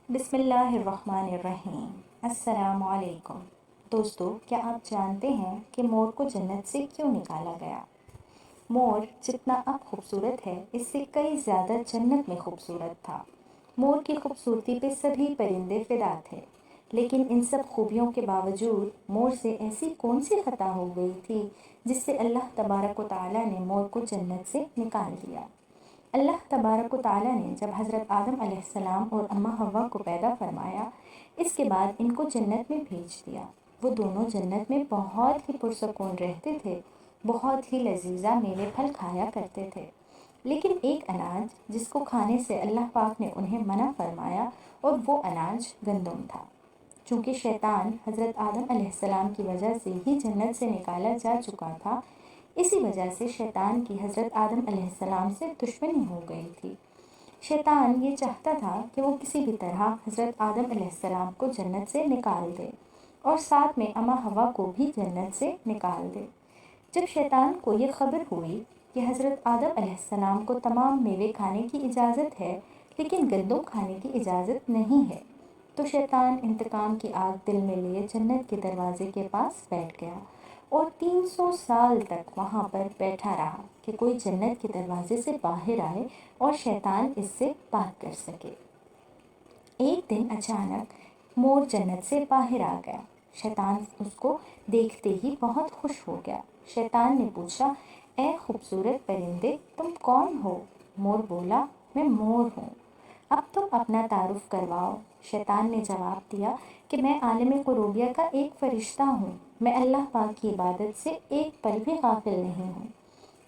بسم اللہ الرحمن الرحیم۔ السلام علیکم دوستو، کیا آپ جانتے ہیں کہ مور کو جنت سے کیوں نکالا گیا؟ مور جتنا اب خوبصورت ہے اس سے کئی زیادہ جنت میں خوبصورت تھا۔ مور کی خوبصورتی پہ سبھی پرندے فدا تھے، لیکن ان سب خوبیوں کے باوجود مور سے ایسی کون سی خطا ہو گئی تھی جس سے اللہ تبارک و تعالیٰ نے مور کو جنت سے نکال دیا۔ اللہ تبارک و تعالیٰ نے جب حضرت آدم علیہ السلام اور اماں حوا کو پیدا فرمایا، اس کے بعد ان کو جنت میں بھیج دیا۔ وہ دونوں جنت میں بہت ہی پرسکون رہتے تھے، بہت ہی لذیذہ میوے پھل کھایا کرتے تھے، لیکن ایک اناج جس کو کھانے سے اللہ پاک نے انہیں منع فرمایا، اور وہ اناج گندم تھا۔ چونکہ شیطان حضرت آدم علیہ السلام کی وجہ سے ہی جنت سے نکالا جا چکا تھا، اسی وجہ سے شیطان کی حضرت آدم علیہ السلام سے دشمنی ہو گئی تھی۔ شیطان یہ چاہتا تھا کہ وہ کسی بھی طرح حضرت آدم علیہ السلام کو جنت سے نکال دے اور ساتھ میں اماں حوا کو بھی جنت سے نکال دے۔ جب شیطان کو یہ خبر ہوئی کہ حضرت آدم علیہ السلام کو تمام میوے کھانے کی اجازت ہے لیکن گندم کھانے کی اجازت نہیں ہے، تو شیطان انتقام کی آگ دل میں لیے جنت کے دروازے کے پاس بیٹھ گیا اور 300 سال تک وہاں پر بیٹھا رہا کہ کوئی جنت کے دروازے سے باہر آئے اور شیطان اس سے بات کر سکے۔ ایک دن اچانک مور جنت سے باہر آ گیا۔ شیطان اس کو دیکھتے ہی بہت خوش ہو گیا۔ شیطان نے پوچھا، اے خوبصورت پرندے، تم کون ہو؟ مور بولا، میں مور ہوں۔ اب تم اپنا تعارف کرواؤ۔ شیطان نے جواب دیا کہ میں عالم قروبیہ کا ایک فرشتہ ہوں، میں اللہ پاک کی عبادت سے ایک پل بھی غافل نہیں ہوں۔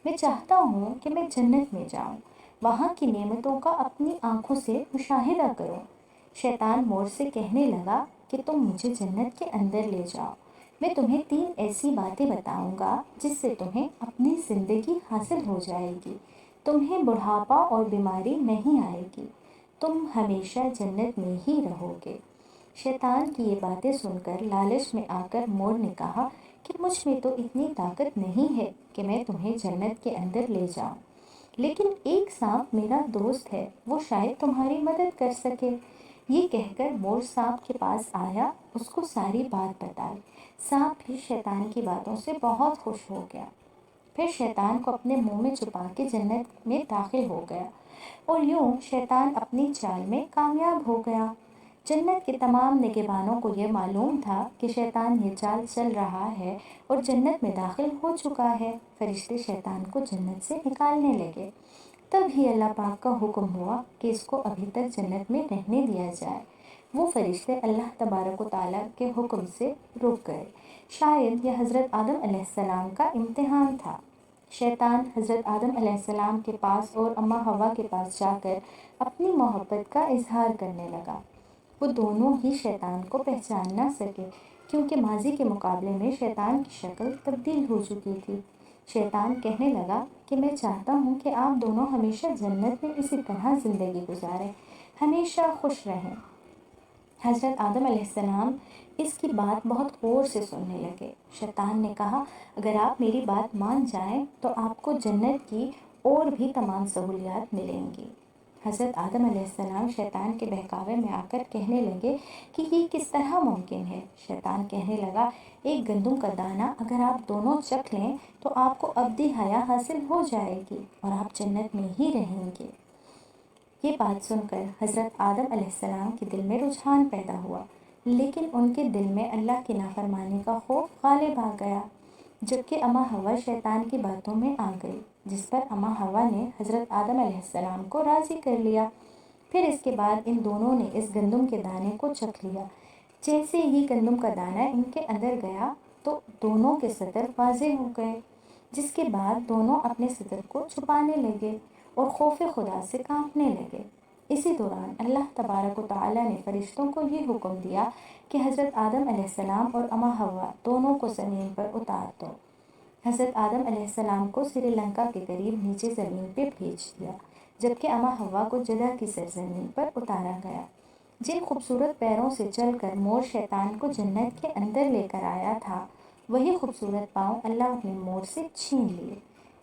میں چاہتا ہوں کہ میں جنت میں جاؤں، وہاں کی نعمتوں کا اپنی آنکھوں سے مشاہدہ کروں۔ شیطان مور سے کہنے لگا کہ تم مجھے جنت کے اندر لے جاؤ، میں تمہیں 3 ایسی باتیں بتاؤں گا جس سے تمہیں اپنی زندگی حاصل ہو جائے گی، تمہیں بڑھاپا اور بیماری نہیں آئے گی، تم ہمیشہ جنت میں ہی رہو گے۔ شیطان کی یہ باتیں سن کر لالچ میں آ کر مور نے کہا کہ مجھ میں تو اتنی طاقت نہیں ہے کہ میں تمہیں جنت کے اندر لے جاؤں، لیکن ایک سانپ میرا دوست ہے، وہ شاید تمہاری مدد کر سکے۔ یہ کہہ کر مور سانپ کے پاس آیا، اس کو ساری بات بتائی۔ سانپ بھی شیطان کی باتوں سے بہت خوش ہو گیا، پھر شیطان کو اپنے منہ میں چھپا کے جنت میں داخل ہو گیا، اور یوں شیطان اپنی چال میں کامیاب ہو گیا۔ جنت کے تمام نگہبانوں کو یہ معلوم تھا کہ شیطان یہ چال چل رہا ہے اور جنت میں داخل ہو چکا ہے۔ فرشتے شیطان کو جنت سے نکالنے لگے، تب ہی اللہ پاک کا حکم ہوا کہ اس کو ابھی تک جنت میں رہنے دیا جائے۔ وہ فرشتے اللہ تبارک و تعالیٰ کے حکم سے رک گئے۔ شاید یہ حضرت آدم علیہ السلام کا امتحان تھا۔ شیطان حضرت آدم علیہ السلام کے پاس اور اماں حوا کے پاس جا کر اپنی محبت کا اظہار کرنے لگا۔ وہ دونوں ہی شیطان کو پہچان نہ سکے، کیونکہ ماضی کے مقابلے میں شیطان کی شکل تبدیل ہو چکی تھی۔ شیطان کہنے لگا کہ میں چاہتا ہوں کہ آپ دونوں ہمیشہ جنت میں اسی طرح زندگی گزاریں، ہمیشہ خوش رہیں۔ حضرت آدم علیہ السلام اس کی بات بہت غور سے سننے لگے۔ شیطان نے کہا، اگر آپ میری بات مان جائیں تو آپ کو جنت کی اور بھی تمام سہولیات ملیں گی۔ حضرت آدم علیہ السلام شیطان کے بہکاوے میں آ کر کہنے لگے کہ یہ کس طرح ممکن ہے؟ شیطان کہنے لگا، ایک گندم کا دانہ اگر آپ دونوں چکھ لیں تو آپ کو ابدی حیا حاصل ہو جائے گی اور آپ جنت میں ہی رہیں گے۔ یہ بات سن کر حضرت آدم علیہ السلام کے دل میں رجحان پیدا ہوا، لیکن ان کے دل میں اللہ کی نافرمانی کا خوف غالب آ گیا، جبکہ اماں حوا شیطان کی باتوں میں آ گئی، جس پر اماں حوا نے حضرت آدم علیہ السلام کو راضی کر لیا۔ پھر اس کے بعد ان دونوں نے اس گندم کے دانے کو چکھ لیا۔ جیسے ہی گندم کا دانہ ان کے اندر گیا تو دونوں کے صدر واضح ہو گئے، جس کے بعد دونوں اپنے صدر کو چھپانے لگے اور خوف خدا سے کانپنے لگے۔ اسی دوران اللہ تبارک و تعالیٰ نے فرشتوں کو یہ حکم دیا کہ حضرت آدم علیہ السلام اور اماں حوا دونوں کو زمین پر اتار دو۔ حضرت آدم علیہ السلام کو سری لنکا کے قریب نیچے زمین پہ بھیج دیا، جبکہ اماں حوا کو جدہ کی سرزمین پر اتارا گیا۔ جن خوبصورت پیروں سے چل کر مور شیطان کو جنت کے اندر لے کر آیا تھا، وہی خوبصورت پاؤں اللہ نے مور سے چھین لیے۔